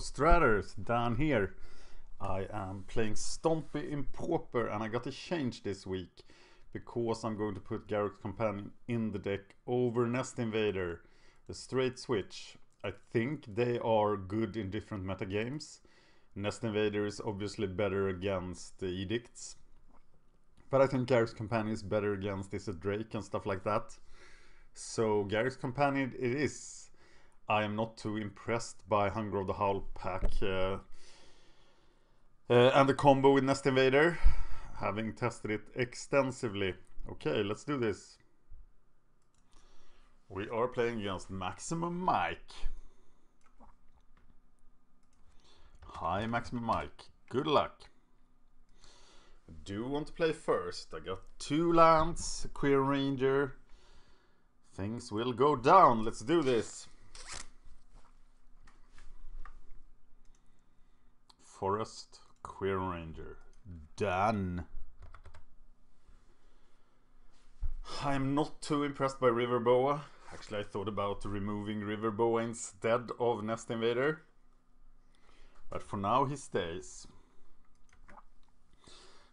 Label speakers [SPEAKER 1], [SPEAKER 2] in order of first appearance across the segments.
[SPEAKER 1] Stratters, down here. I am playing Stompy in Pauper, and I got a change this week because I'm going to put Garrick's Companion in the deck over Nest Invader. A straight switch. I think they are good in different metagames. Nest Invader is obviously better against the Edicts, but I think Garrick's Companion is better against Is a Drake and stuff like that. So Garrick's Companion it is. I am not too impressed by Hunger of the Howl pack and the combo with Nest Invader, having tested it extensively. Okay, let's do this. We are playing against Maximum Mike. Hi Maximum Mike, good luck. I do want to play first. I got 2 lands, Queer Ranger. Things will go down, let's do this. Forest, Queer Ranger, done. I'm not too impressed by Riverboa. Actually, I thought about removing Riverboa instead of Nest Invader, but for now he stays.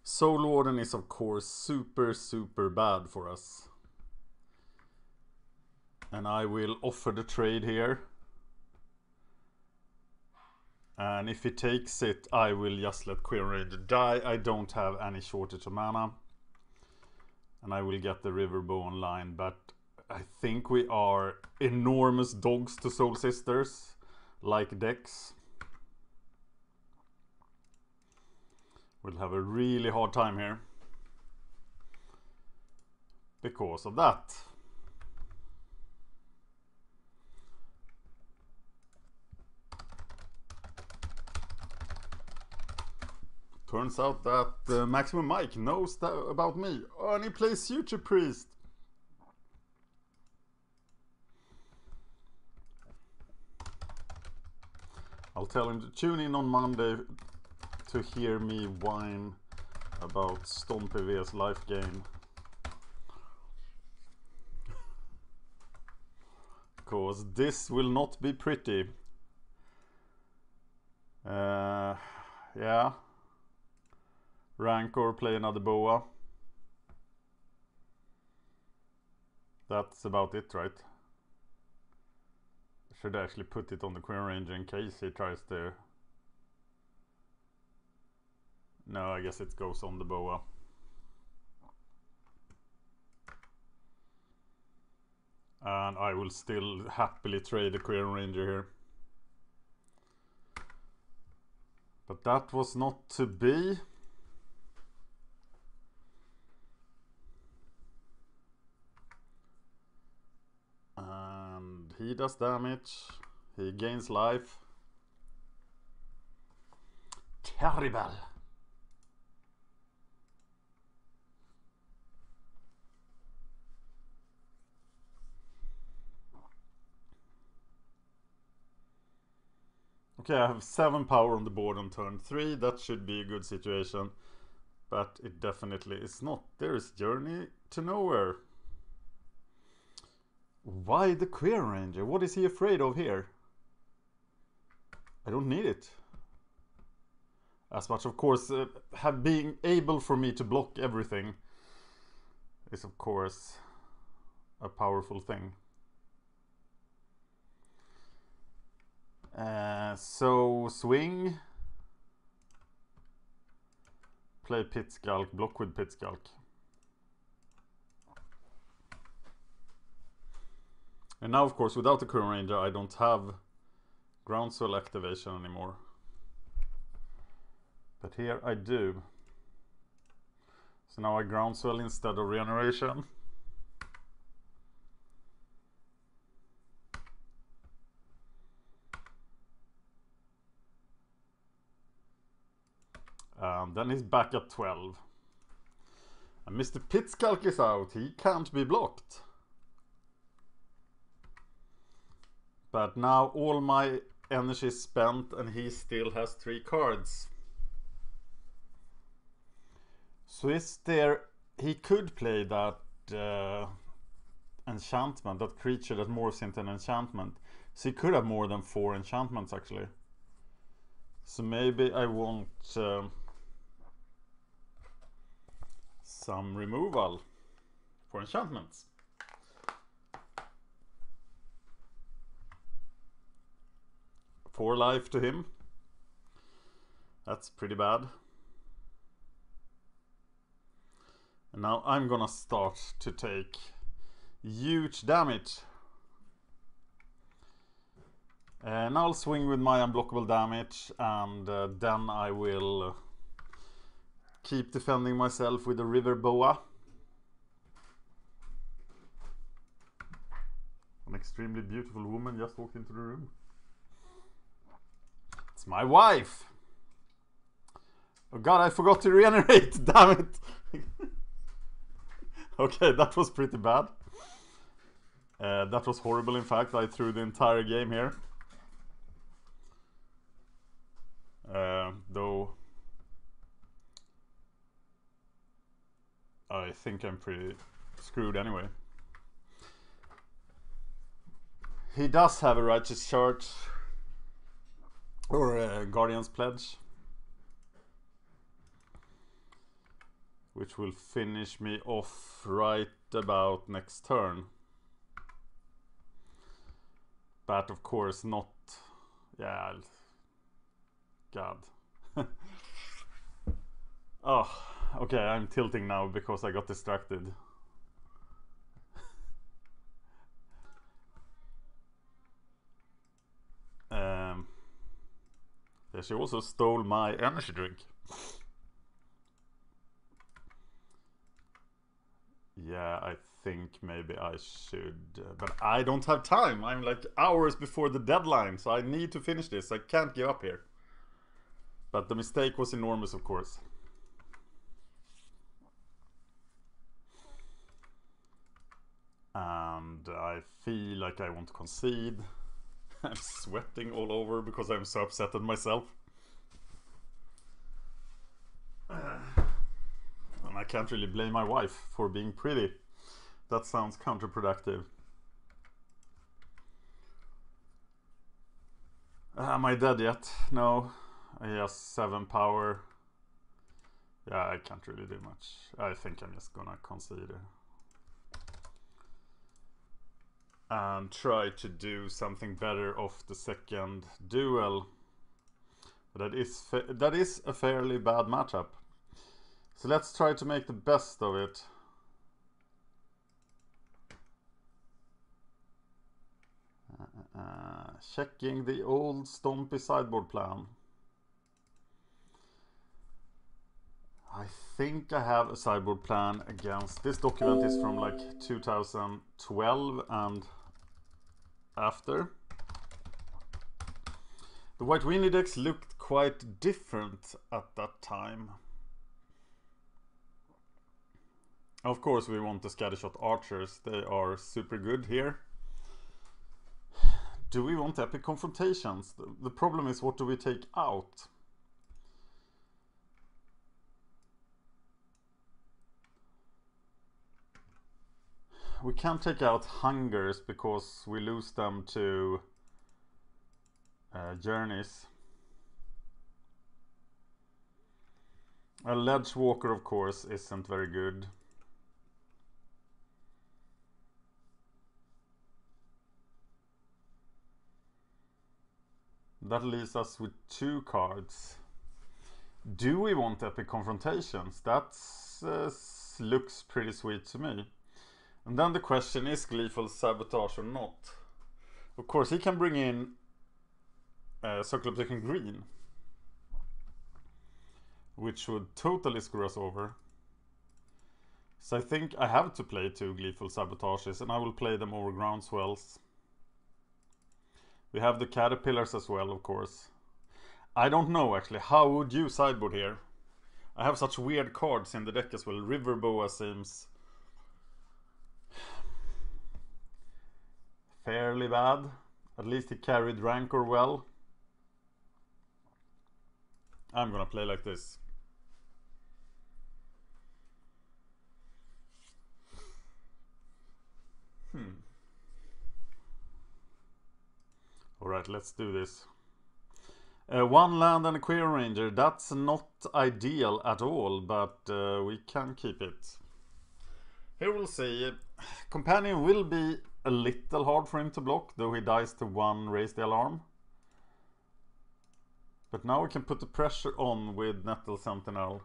[SPEAKER 1] Soul Warden is of course super bad for us, and I will offer the trade here. And if he takes it, I will just let Queer Ranger die. I don't have any shortage of mana. And I will get the Riverbow online. But I think we are enormous dogs to Soul Sisters. Like decks. We'll have a really hard time here. Because of that. Turns out that Maximum Mike knows that about me, and he plays Future Priest. I'll tell him to tune in on Monday to hear me whine about Stompy vs life gain. Because this will not be pretty. Yeah. Rank or play another Boa. That's about it, right? Should actually put it on the Queen Ranger in case he tries to... No, I guess it goes on the Boa. And I will still happily trade the Queen Ranger here. But that was not to be. And he does damage. He gains life. Terrible. Okay, I have 7 power on the board on turn 3. That should be a good situation. But it definitely is not. There is Journey to Nowhere. Why the Queer Ranger? What is he afraid of here? I don't need it. As much, of course, being able for me to block everything is, of course, a powerful thing. So, swing. Play Pit Skulk, block with Pit Skulk. And now, of course, without the Queen Ranger, I don't have Groundswell activation anymore. But here I do. So now I Groundswell instead of Regeneration. Then he's back at 12. And Mr. Pit Skulk is out. He can't be blocked. But now all my energy is spent and he still has 3 cards. So is there... He could play that enchantment, that creature that morphs into an enchantment. So he could have more than 4 enchantments actually. So maybe I want some removal for enchantments. Four life to him. That's pretty bad. And now I'm gonna start to take huge damage. And I'll swing with my unblockable damage, and then I will keep defending myself with the river boa. An extremely beautiful woman just walked into the room. It's my wife! Oh god, I forgot to regenerate, damn it! Okay, that was pretty bad. That was horrible, in fact. I threw the entire game here. Though I think I'm pretty screwed anyway. He does have a Righteous Charge or a Guardian's Pledge, which will finish me off right about next turn. But of course not. Yeah, god. Oh, okay, I'm tilting now because I got distracted. Yeah, she also stole my energy drink. Yeah, I think maybe I should, but I don't have time. I'm like hours before the deadline, so I need to finish this. I can't give up here. But the mistake was enormous, of course. And I feel like I want to concede. I'm sweating all over because I'm so upset at myself. And I can't really blame my wife for being pretty. That sounds counterproductive. Am I dead yet? No. He has 7 power. Yeah, I can't really do much. I think I'm just gonna concede. And try to do something better off the second duel. But that is a fairly bad matchup. So let's try to make the best of it. Checking the old Stompy sideboard plan. I think I have a sideboard plan against. This document is from like 2012 and after. The White Winnie decks looked quite different at that time. Of course we want the Scattershot Archers, they are super good here. Do we want Epic Confrontations? The problem is, what do we take out? We can't take out Hungers because we lose them to Journeys. A Ledge Walker, of course, isn't very good. That leaves us with 2 cards. Do we want Epic Confrontations? That looks pretty sweet to me. And then the question is Gleeful Sabotage or not. Of course, he can bring in Circle of Protection Green, which would totally screw us over. So I think I have to play 2 Gleeful Sabotages, and I will play them over Groundswells. We have the Caterpillars as well, of course. I don't know actually, how would you sideboard here? I have such weird cards in the deck as well. River Boa seems fairly bad. At least he carried Rancor well. I'm gonna play like this. Alright, let's do this. One land and a Queer Ranger. That's not ideal at all, but we can keep it. Here we'll see. Companion will be a little hard for him to block, though he dies to 1 Raise the Alarm. But now we can put the pressure on with Nettle Sentinel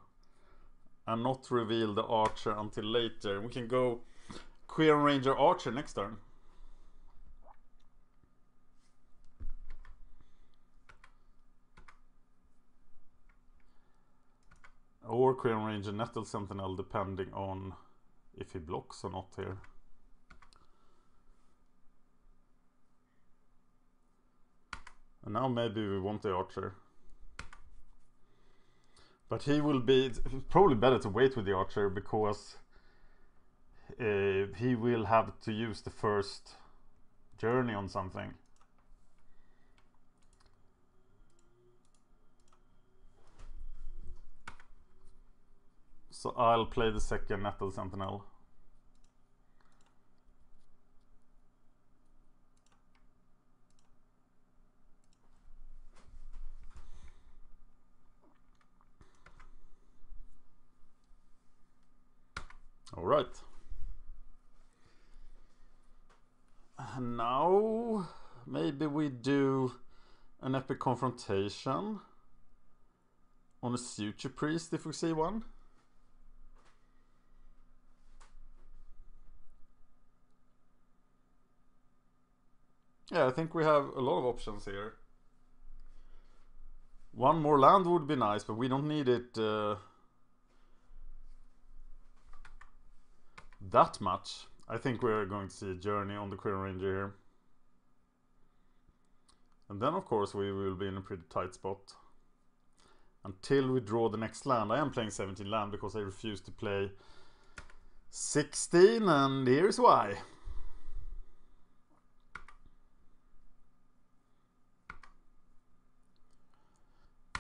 [SPEAKER 1] and not reveal the Archer until later. We can go Queer Ranger Archer next turn. Or Queer Ranger Nettle Sentinel, depending on if he blocks or not here. And now maybe we want the Archer. But he will be... It's probably better to wait with the Archer, because he will have to use the first journey on something. So I'll play the second Nettle Sentinel. All right. And now maybe we do an Epic Confrontation on a Suture Priest if we see one. Yeah, I think we have a lot of options here. One more land would be nice, but we don't need it that much. I think we're going to see a journey on the Queer Ranger here. And then of course we will be in a pretty tight spot until we draw the next land. I am playing 17 land because I refuse to play 16, and here's why.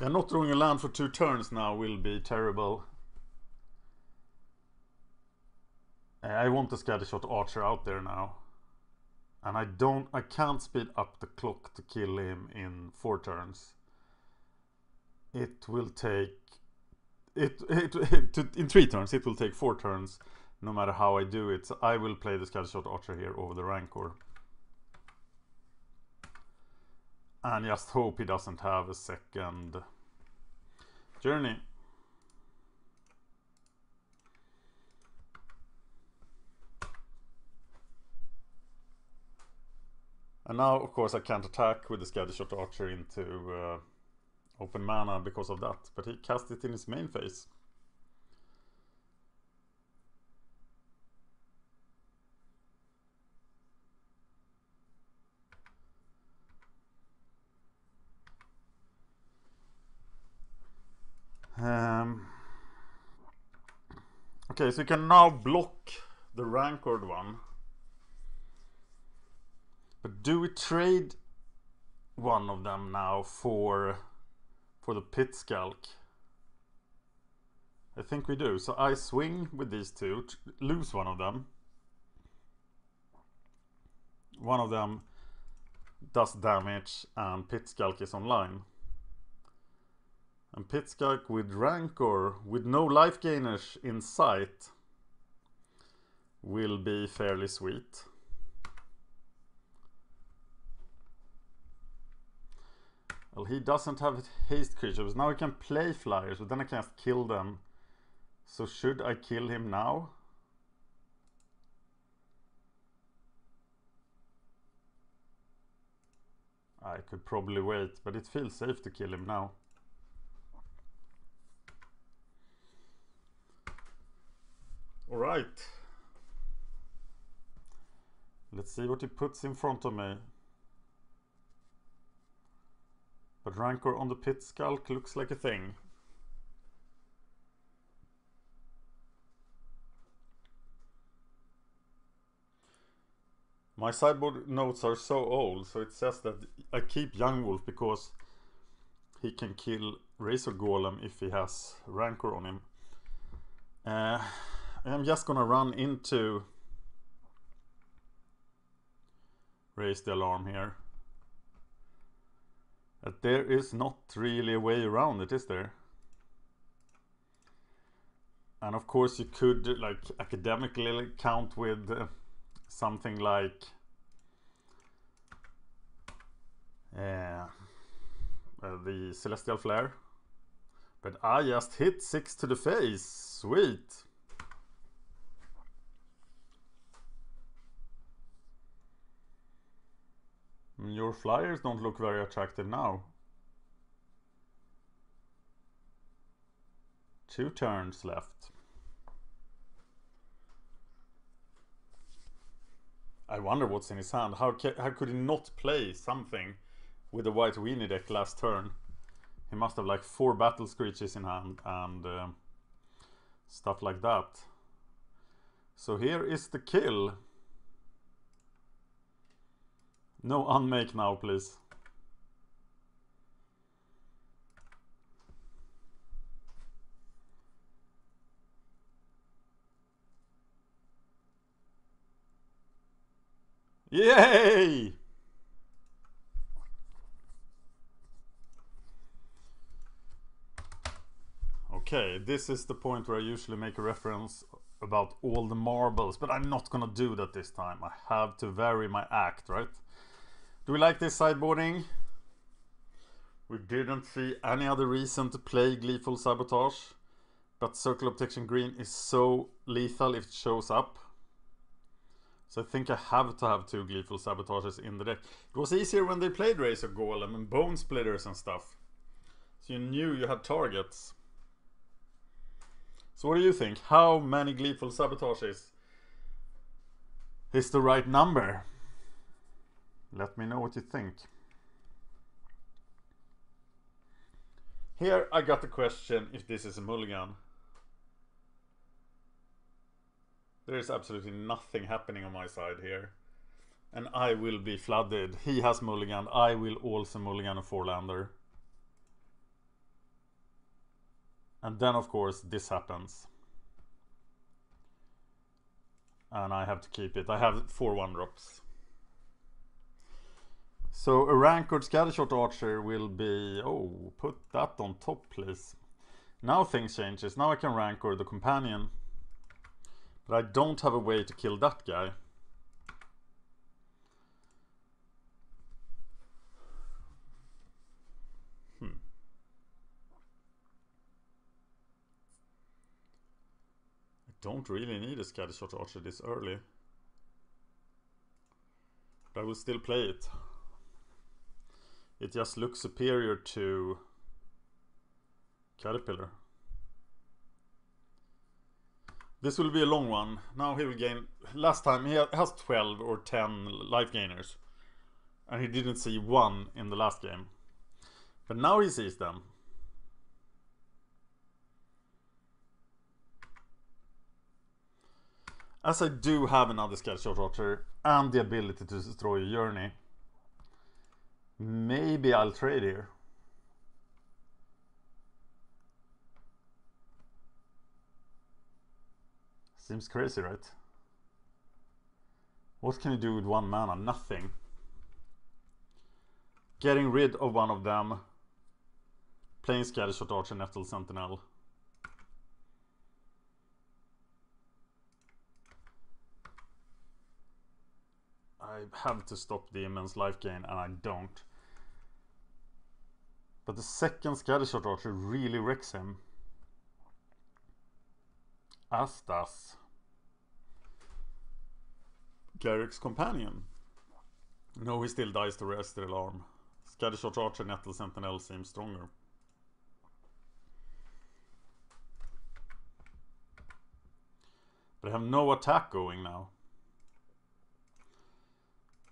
[SPEAKER 1] Yeah, not drawing a land for 2 turns now will be terrible. I want the Scattershot Archer out there now. And I can't speed up the clock to kill him in 4 turns. It will take... in 3 turns, it will take 4 turns, no matter how I do it. So I will play the Scattershot Archer here over the Rancor. And just hope he doesn't have a second journey. And now, of course, I can't attack with the Scattershot Archer into open mana because of that. But he cast it in his main phase. Okay, so you can now block the Rancored one. But do we trade one of them now for the Pit Skulk? I think we do. So I swing with these two, lose one of them. One of them does damage and Pit Skulk is online. And Pit Skulk with Rancor, with no life gainers in sight, will be fairly sweet. Well, he doesn't have haste creatures. Now he can play flyers, but then I can't kill them. So should I kill him now? I could probably wait, but it feels safe to kill him now. Alright. Let's see what he puts in front of me. But Rancor on the Pit Skulk looks like a thing. My sideboard notes are so old, so it says that I keep Young Wolf because he can kill Razor Golem if he has Rancor on him. I'm just gonna run into Raise the Alarm here. But there is not really a way around it, is there? And of course you could like academically count with something like the Celestial Flare. But I just hit 6 to the face. Sweet. Your flyers don't look very attractive now. 2 turns left. I wonder what's in his hand. How could he not play something with the white weenie deck last turn? He must have like 4 battle screeches in hand and stuff like that. So here is the kill. No unmake now, please. Yay! Okay, this is the point where I usually make a reference about all the marbles, but I'm not gonna do that this time. I have to vary my act, right? Do we like this sideboarding? We didn't see any other reason to play Gleeful Sabotage, but Circle of Protection Green is so lethal if it shows up. So I think I have to have 2 Gleeful Sabotages in the deck. It was easier when they played Razor Golem and Bone Splitters and stuff. So you knew you had targets. So what do you think? How many Gleeful Sabotages is the right number? Let me know what you think. Here I got the question if this is a mulligan. There is absolutely nothing happening on my side here. And I will be flooded. He has mulligan. I will also mulligan a 4-lander. And then of course this happens. And I have to keep it. I have 4 1-drops. So a Rancored Scattershot Archer will be... Oh, put that on top, please. Now things changes. Now I can Rancor the Companion. But I don't have a way to kill that guy. I don't really need a Scattershot Archer this early. But I will still play it. It just looks superior to Caterpillar. This will be a long one. Now he will gain... Last time he has 12 or 10 life gainers. And he didn't see 1 in the last game. But now he sees them. As I do have another Scattershot Archer and the ability to destroy a journey, maybe I'll trade here. Seems crazy, right? What can you do with 1 mana? Nothing. Getting rid of one of them. Playing Scattershot Archer, Nettle Sentinel. I have to stop the immense life gain, and I don't. But the second Scattershot Archer really wrecks him. As does Garrick's Companion. No, he still dies to Razor Alarm. Scattershot Archer, Nettle Sentinel seems stronger. But I have no attack going now.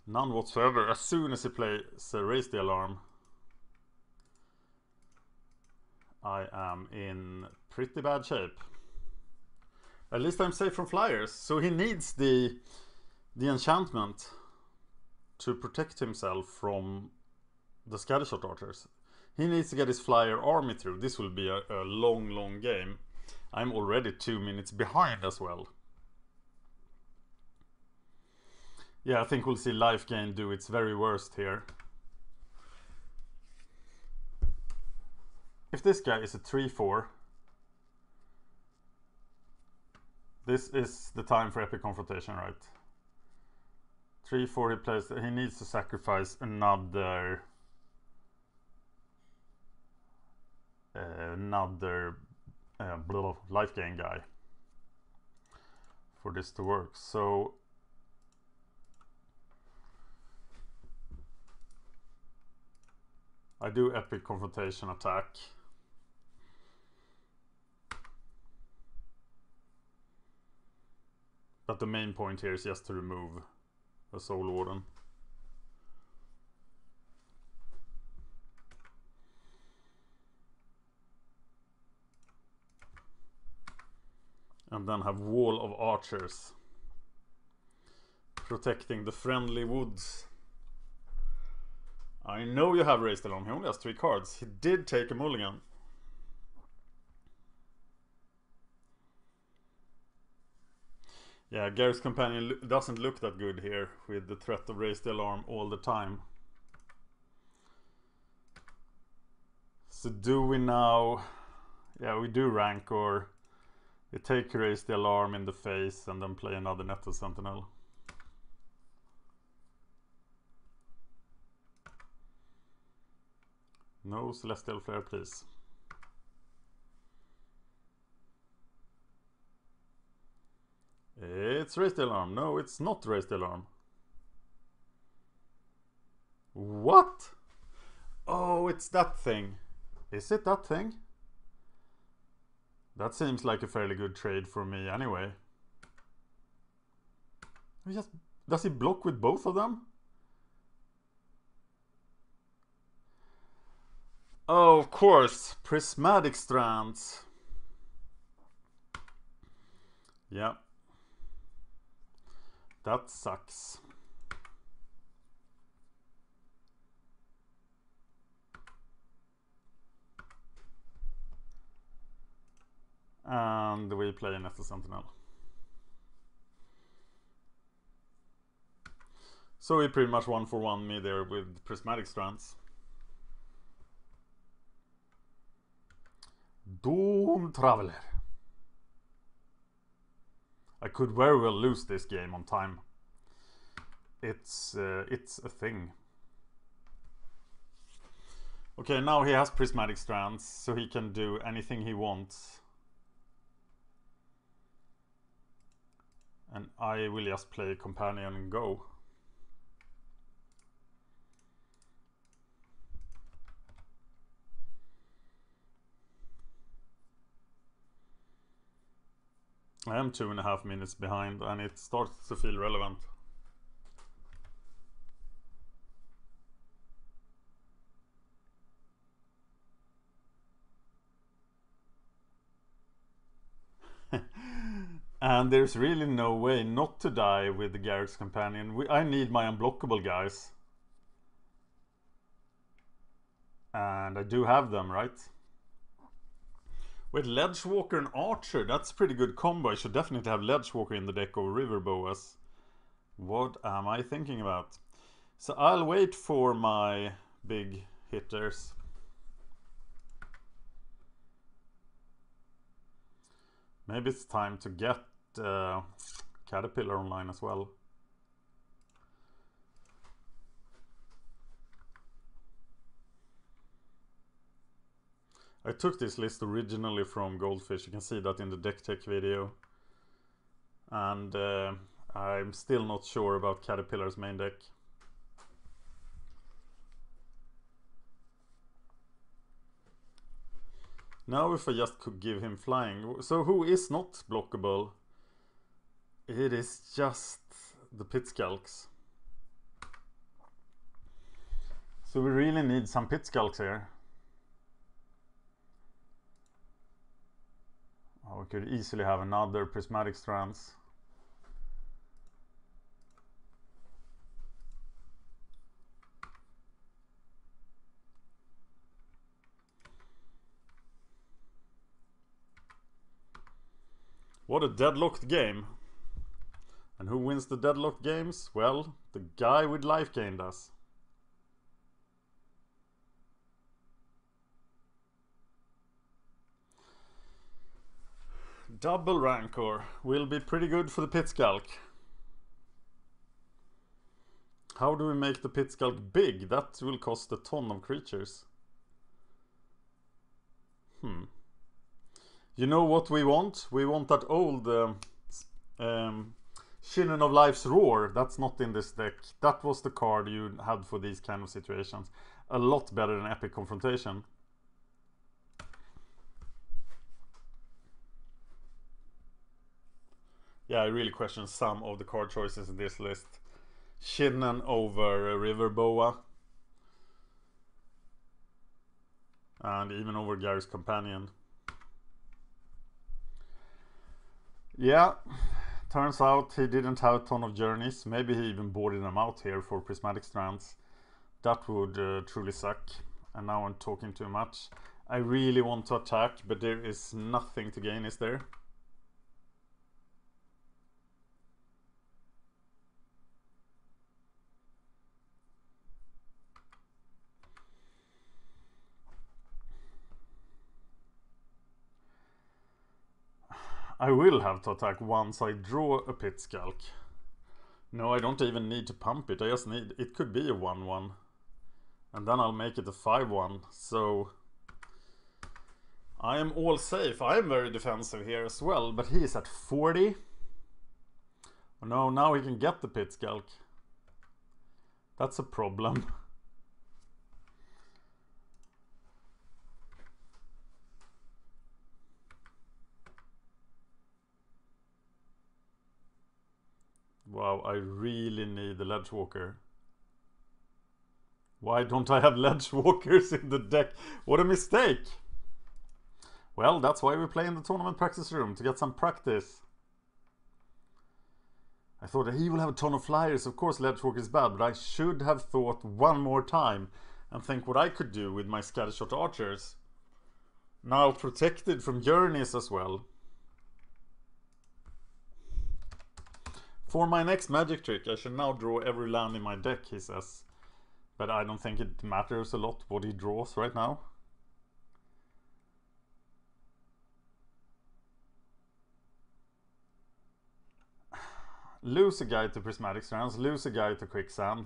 [SPEAKER 1] None whatsoever. As soon as he plays Raise the Alarm, I am in pretty bad shape. At least I'm safe from flyers. So he needs the enchantment to protect himself from the Scattershot Archers. He needs to get his flyer army through. This will be a long game. I'm already 2 minutes behind as well. Yeah, I think we'll see life gain do its very worst here. if this guy is a 3-4, this is the time for epic confrontation, right? 3-4 he plays, he needs to sacrifice another life gain guy for this to work. So I do epic confrontation attack. But the main point here is just to remove a Soul Warden. And then have Wall of Archers protecting the friendly woods. I know you have Raised Alarm. He only has 3 cards. He did take a mulligan. Yeah, Garrick's Companion doesn't look that good here with the threat of Raise the Alarm all the time. So do we now... Yeah, we do rank, or we take Raise the Alarm in the face and then play another Nettle Sentinel. No Celestial Flare, please. It's Raise the Alarm. No, it's not Raise the Alarm. What? Oh, it's that thing. Is it that thing? That seems like a fairly good trade for me anyway. Does he block with both of them? Oh, of course. Prismatic Strands. Yeah. That sucks. And we play an Nettle Sentinel. So we pretty much 1-for-1 me there with Prismatic Strands. Doom Traveler. I could very well lose this game on time. It's a thing. Okay, now he has Prismatic Strands, so he can do anything he wants. And I will just play Companion and go. I am 2.5 minutes behind and it starts to feel relevant. And there's really no way not to die with the Garrick's Companion. I need my unblockable guys. And I do have them, right? With Ledgewalker and Archer, that's a pretty good combo. I should definitely have Ledgewalker in the deck over River Boas. What am I thinking about? So I'll wait for my big hitters. Maybe it's time to get Caterpillar online as well. I took this list originally from Goldfish. You can see that in the deck tech video. And I'm still not sure about Caterpillar's main deck. Now if I just could give him flying. So who is not blockable? It is just the Pit Skulks. So we really need some Pit Skulks here. Oh, we could easily have another Prismatic Strands. What a deadlocked game. And who wins the deadlocked games? Well, the guy with life gain does. Double Rancor will be pretty good for the Pit Skulk. How do we make the Pit Skulk big? That will cost a ton of creatures. You know what we want? We want that old Children of Life's Roar. That's not in this deck. That was the card you had for these kind of situations. A lot better than Epic Confrontation. Yeah, I really question some of the card choices in this list. Shinnon over River Boa. And even over Gary's Companion. Yeah, turns out he didn't have a ton of journeys. Maybe he even boarded them out here for Prismatic Strands. That would truly suck. And now I'm talking too much. I really want to attack, but there is nothing to gain, is there? I will have to attack once I draw a Pit Skulk. No, I don't even need to pump it. I just need... It could be a 1-1. And then I'll make it a 5-1. So... I am all safe. I am very defensive here as well. But he is at 40. Oh no, now he can get the Pit Skulk. That's a problem. Wow, I really need the Ledgewalker. Why don't I have Ledgewalkers in the deck? What a mistake! Well, that's why we play in the tournament practice room, to get some practice. I thought that he will have a ton of flyers. Of course Ledgewalker is bad, but I should have thought one more time and think what I could do with my Scattershot Archers. Now protected from journeys as well. For my next magic trick, I should now draw every land in my deck, he says. But I don't think it matters a lot what he draws right now. Lose a guy to Prismatic Strands, lose a guy to Quicksand.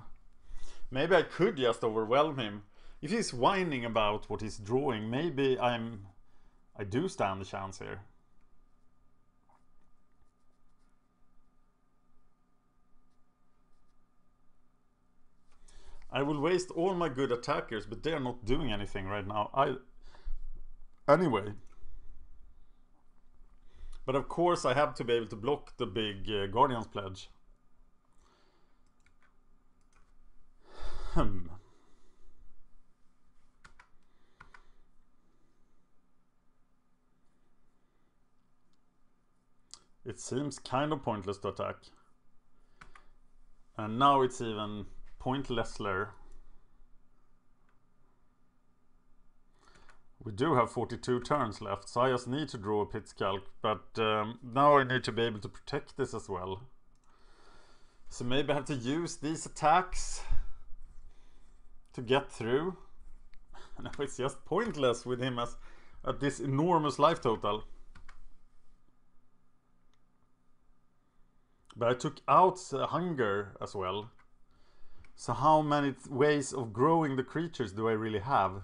[SPEAKER 1] Maybe I could just overwhelm him. If he's whining about what he's drawing, maybe I do stand a chance here. I will waste all my good attackers, but they're not doing anything right now. Anyway. But of course I have to be able to block the big Guardian's Pledge. It seems kind of pointless to attack. And now it's even pointlessler. We do have 42 turns left, so I just need to draw a Pit Skulk, but now I need to be able to protect this as well. So maybe I have to use these attacks to get through. Now it's just pointless with him at this enormous life total. But I took out hunger as well. So how many ways of growing the creatures do I really have?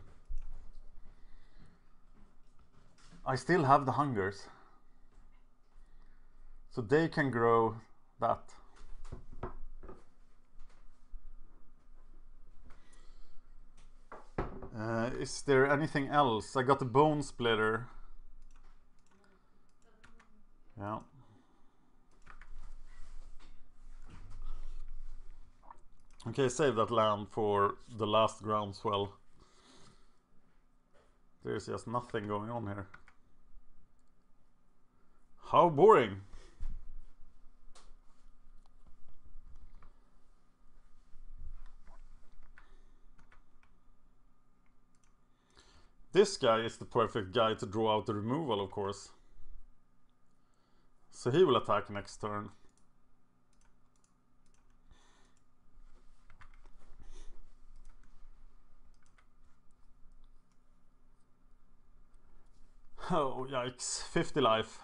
[SPEAKER 1] I still have the hungers. So they can grow that. Is there anything else? I got the Bone Splitter. Yeah. Okay, save that land for the last groundswell. There's just nothing going on here. How boring! This guy is the perfect guy to draw out the removal, of course. So he will attack next turn. Oh, yikes. 50 life.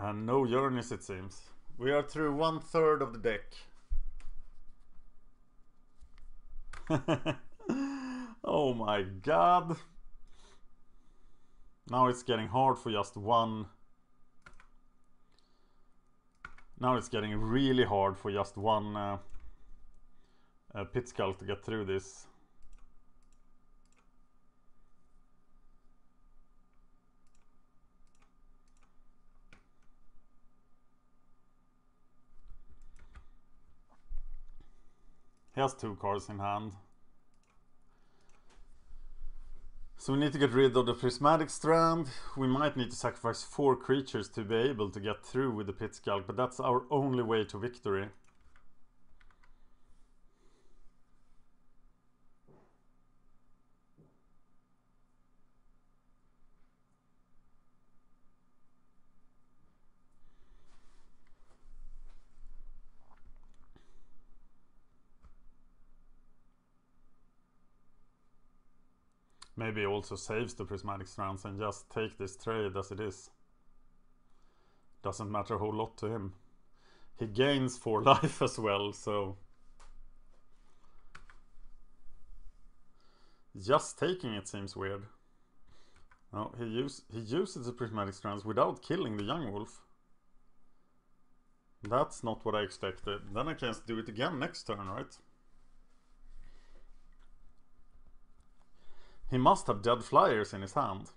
[SPEAKER 1] And no journeys, it seems. We are through 1/3 of the deck. Oh my god. Now it's getting hard for just one. Now it's getting really hard for just one pit skull to get through this. He has 2 cards in hand. So we need to get rid of the prismatic strand. We might need to sacrifice 4 creatures to be able to get through with the pit skull, but that's our only way to victory. Maybe he also saves the prismatic strands and just take this trade as it is. Doesn't matter a whole lot to him. He gains 4 life as well, so just taking it seems weird. No, he uses the prismatic strands without killing the young wolf. That's not what I expected. Then I can do it again next turn, right? He must have dead flyers in his hand.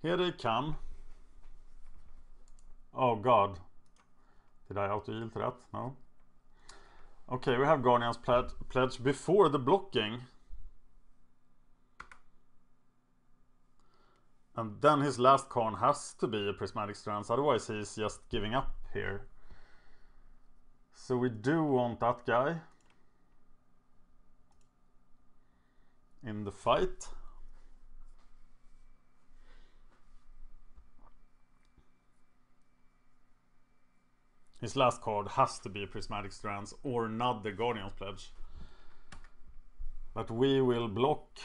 [SPEAKER 1] Here they come. Oh god. Did I auto-yield to that? No. Okay, we have Guardian's Pledge before the blocking. And then his last card has to be a Prismatic Strands, otherwise he's just giving up here. So we do want that guy in the fight. His last card has to be a Prismatic Strands or another Guardian's Pledge. But we will block.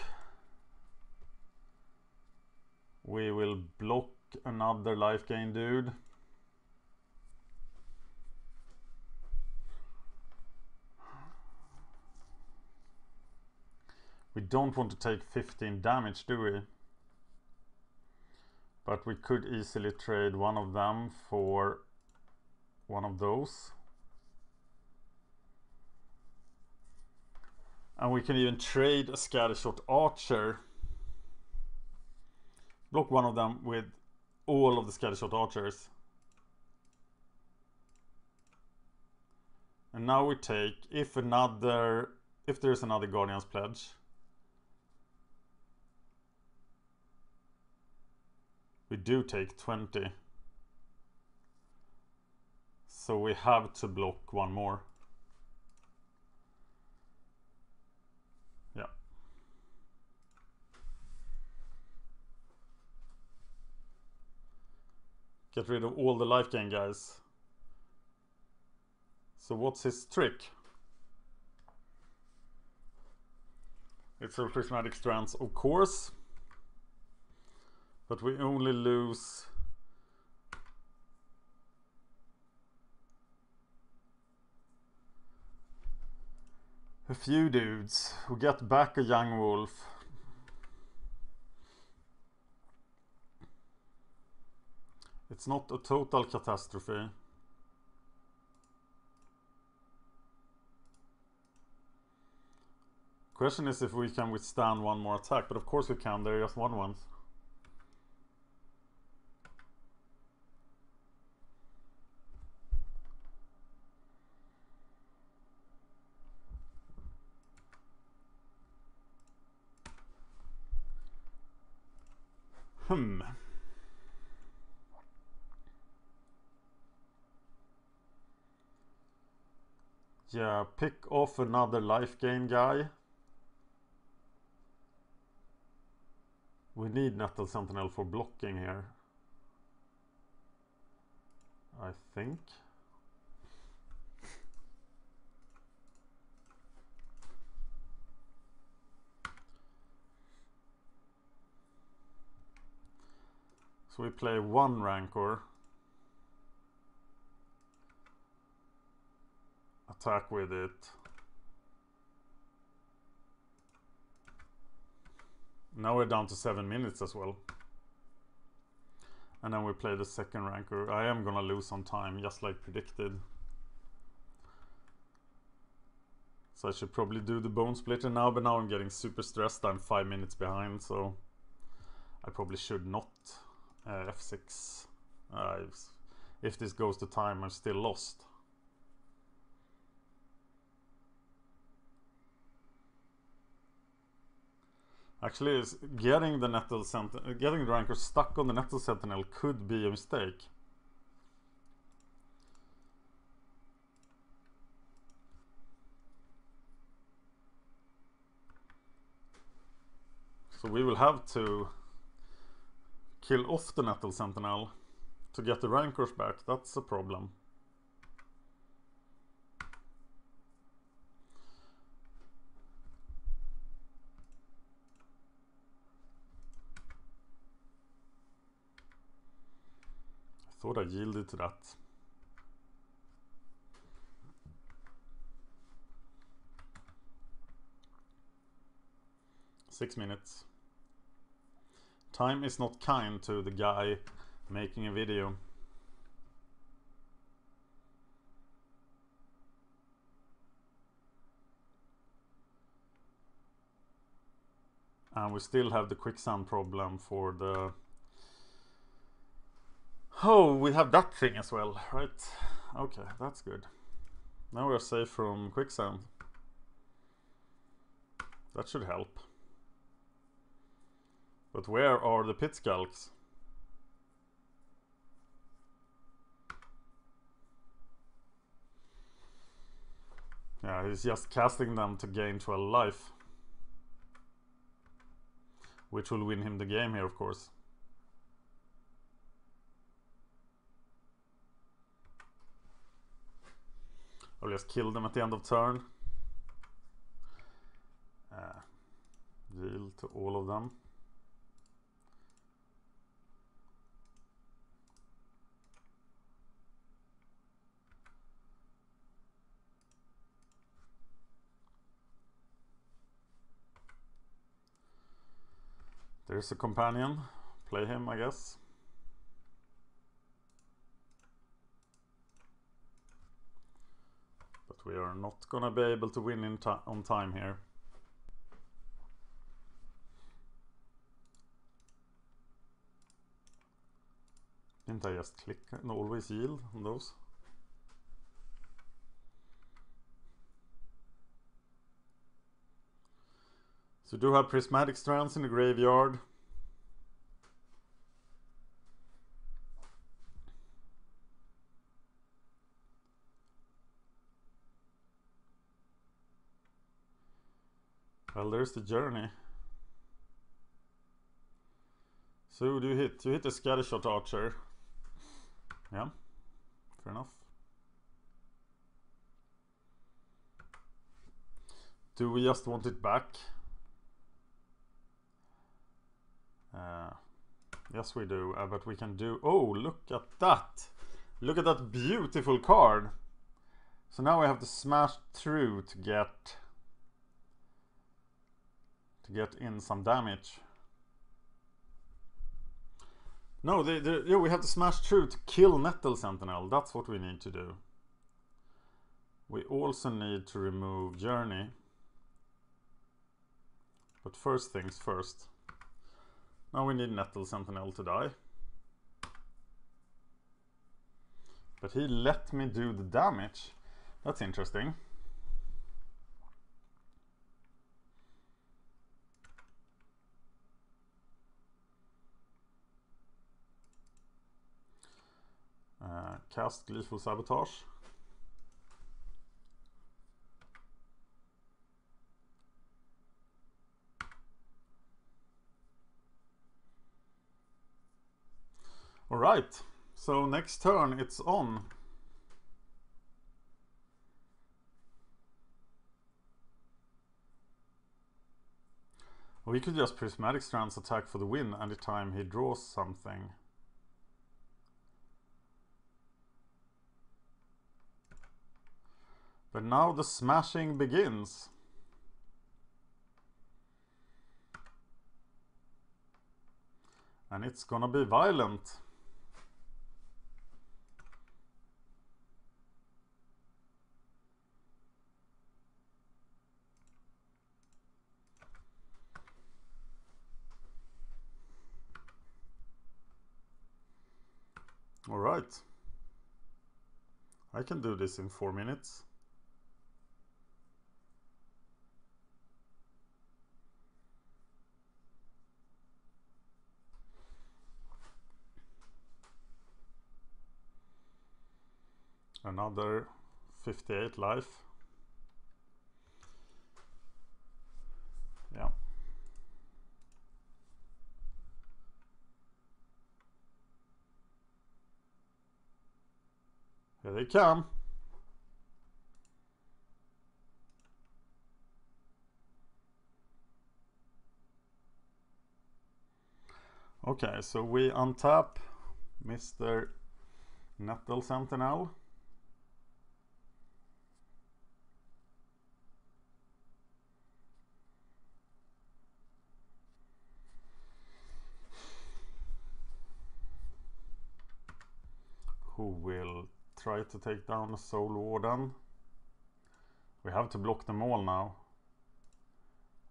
[SPEAKER 1] We will block another life gain dude. We don't want to take 15 damage, do we? But we could easily trade one of them for one of those. And we can even trade a Scattershot Archer. Block one of them with all of the Scattershot Archers. And now we take, if there's another Guardian's Pledge, we do take 20. So we have to block one more. Yeah. Get rid of all the life gain guys. So what's his trick? It's a Prismatic Strands, of course. But we only lose a few dudes. We get back a young wolf. It's not a total catastrophe. Question is if we can withstand one more attack, but of course we can. There are just one ones. Yeah, pick off another life gain guy. We need Nettle Sentinel for blocking here, I think. So we play one Rancor. Attack with it. Now we're down to 7 minutes as well. And then we play the second Rancor. I am gonna lose some time, just like predicted. So I should probably do the Bone Splitter now, but now I'm getting super stressed. I'm 5 minutes behind, so I probably should not F6. If this goes to time, I'm still lost. Actually, getting the Rancor stuck on the Nettle Sentinel could be a mistake. So we will have to kill off the Nettle Sentinel to get the Rancors back. That's a problem. I thought I yielded to that. Six minutes. Time is not kind to the guy making a video. And we still have the quicksand problem for the... Oh, we have that thing as well, right? Okay, that's good. Now we're safe from quicksand. That should help. But where are the pit skulks? Yeah, he's just casting them to gain 12 life. Which will win him the game here, of course. I'll just kill them at the end of turn. Yield to all of them. There's a companion. Play him, I guess. But we are not gonna be able to win on time here. Didn't I just click and always yield on those? So do have prismatic strands in the graveyard. Well, there's the journey. So who do you hit? You hit the Scattershot Archer. Yeah, fair enough. Do we just want it back? Yes, we do. But we can do... Oh, look at that! Look at that beautiful card! So now we have to smash through to get in some damage. No, yeah, we have to smash through to kill Nettle Sentinel. That's what we need to do. We also need to remove Journey. But first things first. Now we need Nettle Sentinel to die. But he let me do the damage. That's interesting. Cast Gleeful Sabotage. Alright, so next turn it's on. We could just Prismatic Strands attack for the win anytime he draws something. But now the smashing begins. And it's gonna be violent. All right. I can do this in 4 minutes. Another 58 life. Yeah. Here they come. Okay, so we untap Mr. Nettle Sentinel. Who will try to take down the Soul Warden. We have to block them all now,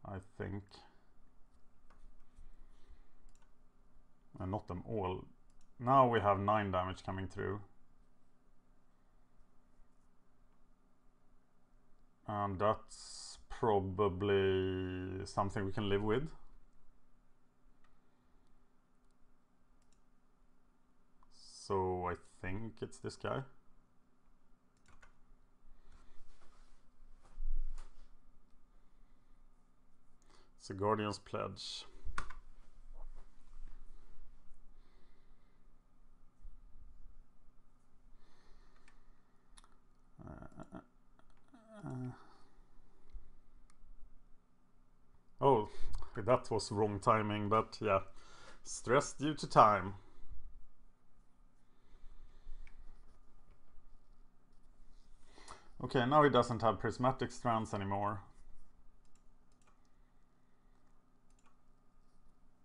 [SPEAKER 1] I think. And not them all. Now we have 9 damage coming through. And that's probably something we can live with. So I think it's this guy. It's a Guardian's Pledge. Oh, that was wrong timing, but yeah. Stress due to time. Okay, now he doesn't have prismatic strands anymore.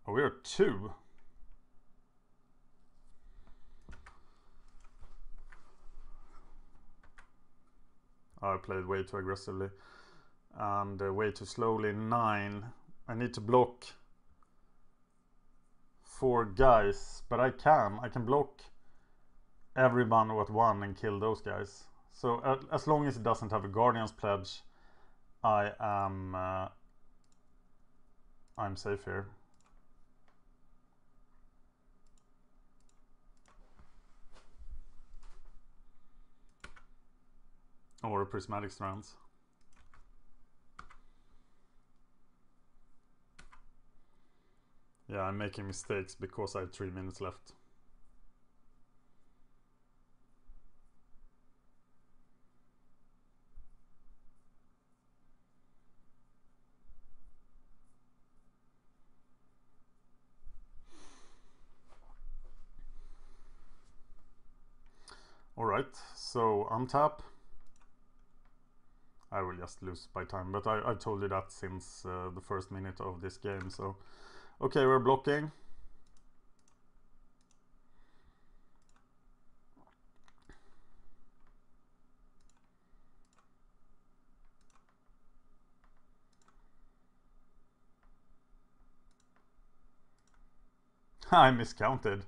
[SPEAKER 1] Oh, we are 2. I played way too aggressively and way too slowly. 9. I need to block 4 guys, but I can block everyone at 1 and kill those guys. So as long as it doesn't have a Guardian's Pledge, I'm safe here. Or prismatic strands. Yeah, I'm making mistakes because I have 3 minutes left. Alright, so untap. I will just lose by time, but I told you that since the first minute of this game. So okay, we're blocking. I miscounted.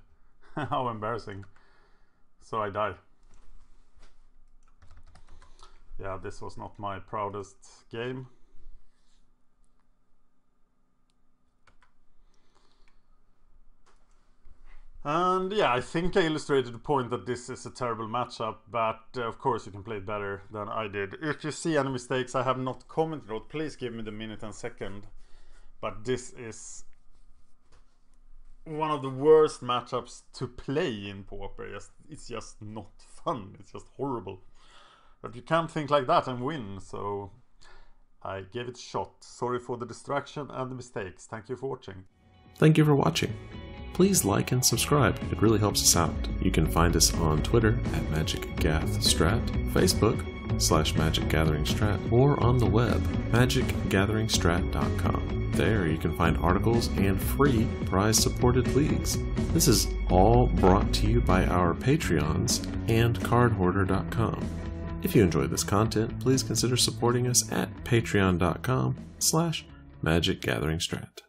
[SPEAKER 1] How embarrassing. So I die. Yeah, this was not my proudest game. And yeah, I think I illustrated the point that this is a terrible matchup, but of course you can play it better than I did. If you see any mistakes I have not commented on, please give me the minute and second. But this is one of the worst matchups to play in Pauper. It's just not fun. It's just horrible. But you can't think like that and win, so I gave it a shot. Sorry for the distraction and the mistakes. Thank you for watching.
[SPEAKER 2] Thank you for watching. Please like and subscribe. It really helps us out. You can find us on Twitter at MagicGatheringStrat, Facebook facebook.com/MagicGatheringStrat or on the web, MagicGatheringStrat.com. There you can find articles and free prize-supported leagues. This is all brought to you by our Patreons and CardHoarder.com. If you enjoyed this content, please consider supporting us at patreon.com/MagicGatheringStrat.